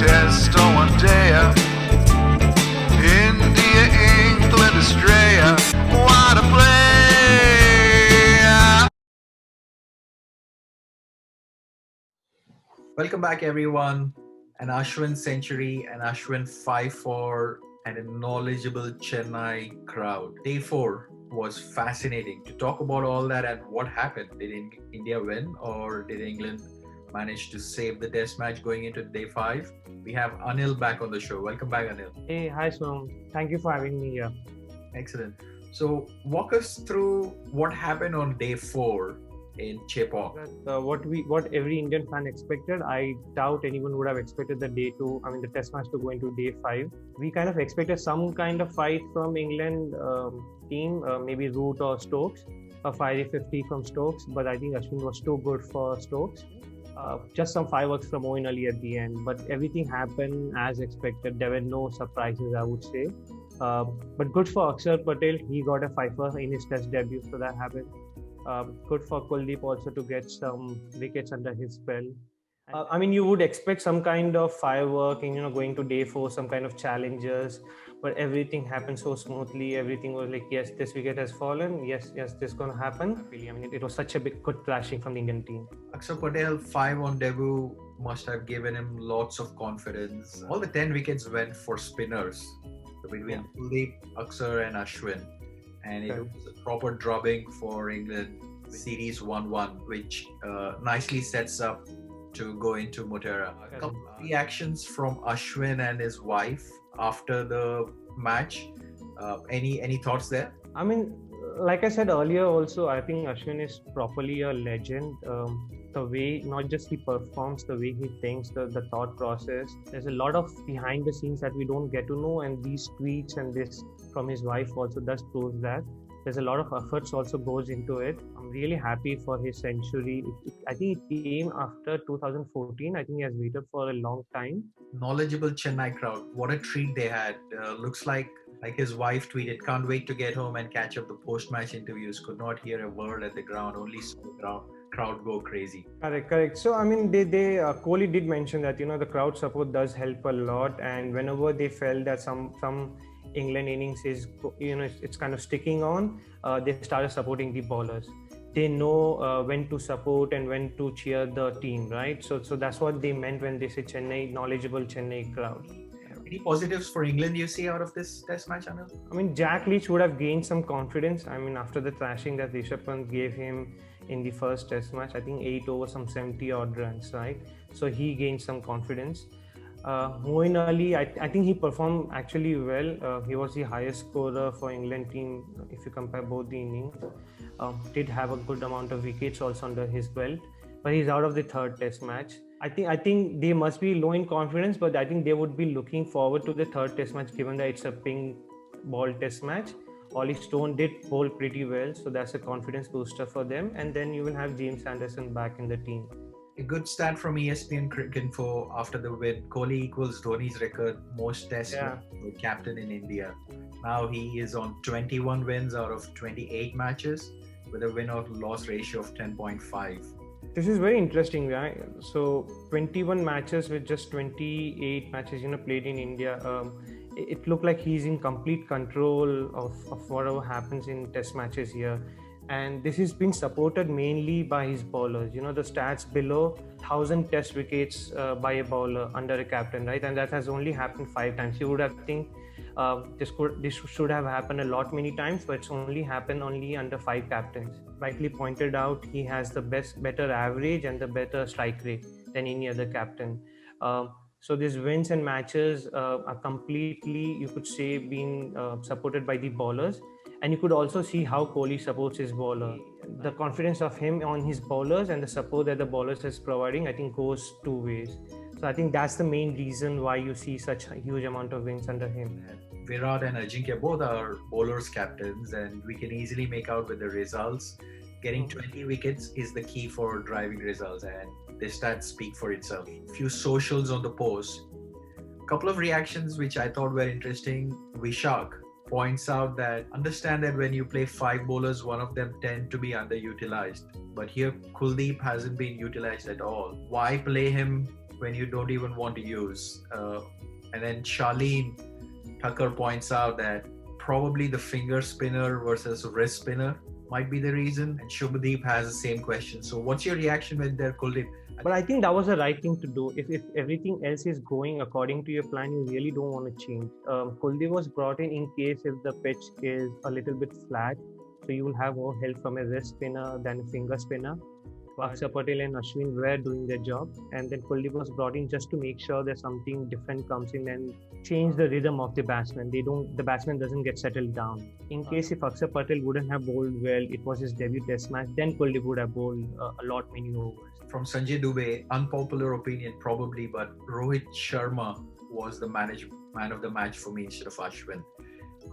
test on one day. India, England, Australia, Waadaplaya. Welcome back, everyone. An Ashwin century, an Ashwin 5-4, and a knowledgeable Chennai crowd. Day 4 was fascinating. To talk about all that and what happened, did India win or did England manage to save the test match going into day 5? We have Anil back on the show. Welcome back, Anil. Hey, hi Swam. Thank you for having me here. Excellent. So, walk us through what happened on day 4 in Chepauk. What every Indian fan expected, I doubt anyone would have expected the test match to go into day 5. We kind of expected some kind of fight from England team, maybe Root or Stokes, a fiery 50 from Stokes, but I think Ashwin was too good for Stokes. Just some fireworks from Owen Ali at the end, but everything happened as expected. There were no surprises, I would say. But good for Akshar Patel, he got a fifer in his test debut, so that happened. Good for Kuldeep also to get some wickets under his belt. You would expect some kind of firework and, going to day 4, some kind of challenges, but everything happened so smoothly. Everything was like, yes, this wicket has fallen. Yes, this is going to happen. It was such a good thrashing from the Indian team. Akshar Patel 5 on debut must have given him lots of confidence. All the 10 wickets went for spinners between Kuldeep, Akshar and Ashwin. And it was a proper drubbing for England. Series 1-1, which nicely sets up to go into Motera. A couple of reactions from Ashwin and his wife after the match. Any thoughts there? Like I said earlier also, I think Ashwin is properly a legend. The way, not just he performs, the way he thinks, the thought process. There's a lot of behind the scenes that we don't get to know, and these tweets and this from his wife also does prove that. There's a lot of efforts also goes into it. I'm really happy for his century. I think it came after 2014. I think he has waited for a long time. Knowledgeable Chennai crowd. What a treat they had. Looks like his wife tweeted, can't wait to get home and catch up the post-match interviews. Could not hear a word at the ground, only saw the crowd go crazy. Correct. So, Kohli did mention that, the crowd support does help a lot. And whenever they felt that some England innings is, it's kind of sticking on, they started supporting the bowlers. They know when to support and when to cheer the team, right? So that's what they meant when they say knowledgeable Chennai crowd. Any positives for England you see out of this test match, Anil? Jack Leach would have gained some confidence. After the thrashing that Rishabh Pant gave him in the first test match, I think 8 over some 70 odd runs, right? So he gained some confidence. Moeen Ali, I think he performed actually well. He was the highest scorer for England team if you compare both the innings. Did have a good amount of wickets also under his belt, but he's out of the third test match. I think they must be low in confidence, but I think they would be looking forward to the third test match given that it's a pink ball test match. Ollie Stone did bowl pretty well, so that's a confidence booster for them. And then you will have James Anderson back in the team. A good stat from ESPN Cricinfo after the win. Kohli equals Dhoni's record most tests with captain in India. Now he is on 21 wins out of 28 matches with a win-loss ratio of 10.5. This is very interesting, right? So 21 matches with just 28 matches, played in India. It looked like he's in complete control of whatever happens in test matches here. And this is being supported mainly by his bowlers. The stats below 1,000 test wickets by a bowler under a captain, right? And that has only happened 5 times. You would have think this should have happened a lot many times, but it's only happened under 5 captains. Rightly pointed out, he has the better average and the better strike rate than any other captain. So these wins and matches are completely, you could say, being supported by the bowlers. And you could also see how Kohli supports his bowler. The confidence of him on his bowlers and the support that the bowlers is providing, I think goes 2 ways. So I think that's the main reason why you see such a huge amount of wins under him. Virat and Ajinkya both are bowlers captains, and we can easily make out with the results. Getting 20 wickets is the key for driving results, and the stats speak for itself. Few socials on the post. A couple of reactions which I thought were interesting. Vishak points out that understand that when you play 5 bowlers, one of them tend to be underutilized. But here Kuldeep hasn't been utilized at all. Why play him when you don't even want to use. And then Charlene Tucker points out that probably the finger spinner versus wrist spinner might be the reason. And Shubhadeep has the same question. So, what's your reaction with their Kuldeep? But I think that was the right thing to do. If everything else is going according to your plan, you really don't want to change. Kuldeep was brought in case if the pitch is a little bit flat, so you will have more help from a wrist spinner than a finger spinner. Akshar Patel and Ashwin were doing their job, and then Kuldeep was brought in just to make sure that something different comes in and change the rhythm of the batsman. The batsman doesn't get settled down. In case if Akshar Patel wouldn't have bowled well, it was his debut test match, then Kuldeep would have bowled a lot many overs. From Sanjay Dubey, unpopular opinion probably, but Rohit Sharma was the man of the match for me instead of Ashwin.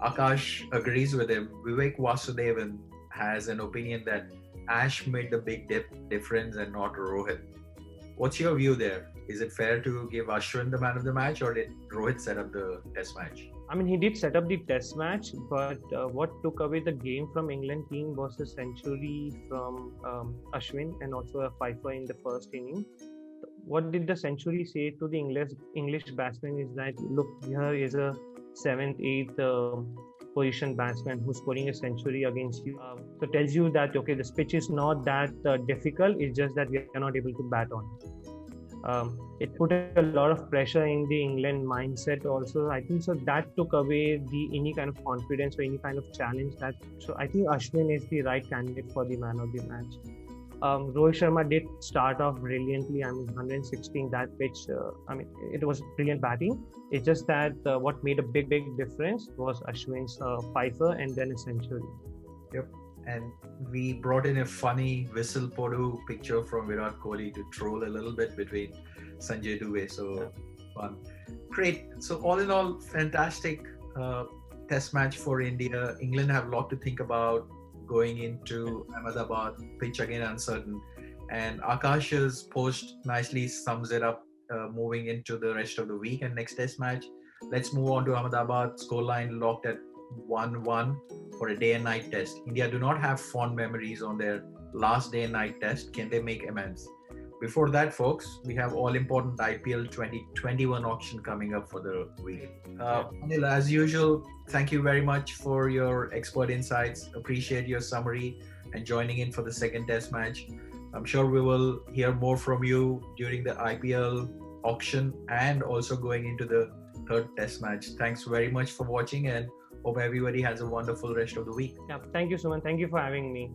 Akash agrees with him. Vivek Vasudevan has an opinion that Ash made the big difference and not Rohit. What's your view there? Is it fair to give Ashwin the man of the match, or did Rohit set up the test match? I mean, he did set up the test match, but what took away the game from England team was a century from Ashwin and also a fifer in the first inning. What did the century say to the English batsman is that, look, here is a 7th, 8th position batsman who's scoring a century against you. So it tells you that, okay, this pitch is not that difficult, it's just that we are not able to bat on. It put a lot of pressure in the England mindset also. I think so that took away any kind of confidence or any kind of challenge. So I think Ashwin is the right candidate for the man of the match. Rohit Sharma did start off brilliantly. I mean, 116, that pitch, it was brilliant batting. It's just that what made a big difference was Ashwin's fifer and then a century. Yep. And we brought in a funny whistle podu picture from Virat Kohli to troll a little bit between Sanjay Dubey. So fun. Great. So all in all, fantastic test match for India. England have a lot to think about going into Ahmedabad, pitch again uncertain. And Akash's post nicely sums it up moving into the rest of the week and next test match. Let's move on to Ahmedabad. Scoreline locked at 1-1 for a day and night test. India do not have fond memories on their last day and night test. Can they make amends? Before that, folks, we have all-important IPL 2021 auction coming up for the week. Anil, as usual, thank you very much for your expert insights. Appreciate your summary and joining in for the second test match. I'm sure we will hear more from you during the IPL auction and also going into the third test match. Thanks very much for watching and hope everybody has a wonderful rest of the week. Yeah, thank you, Suman. Thank you for having me.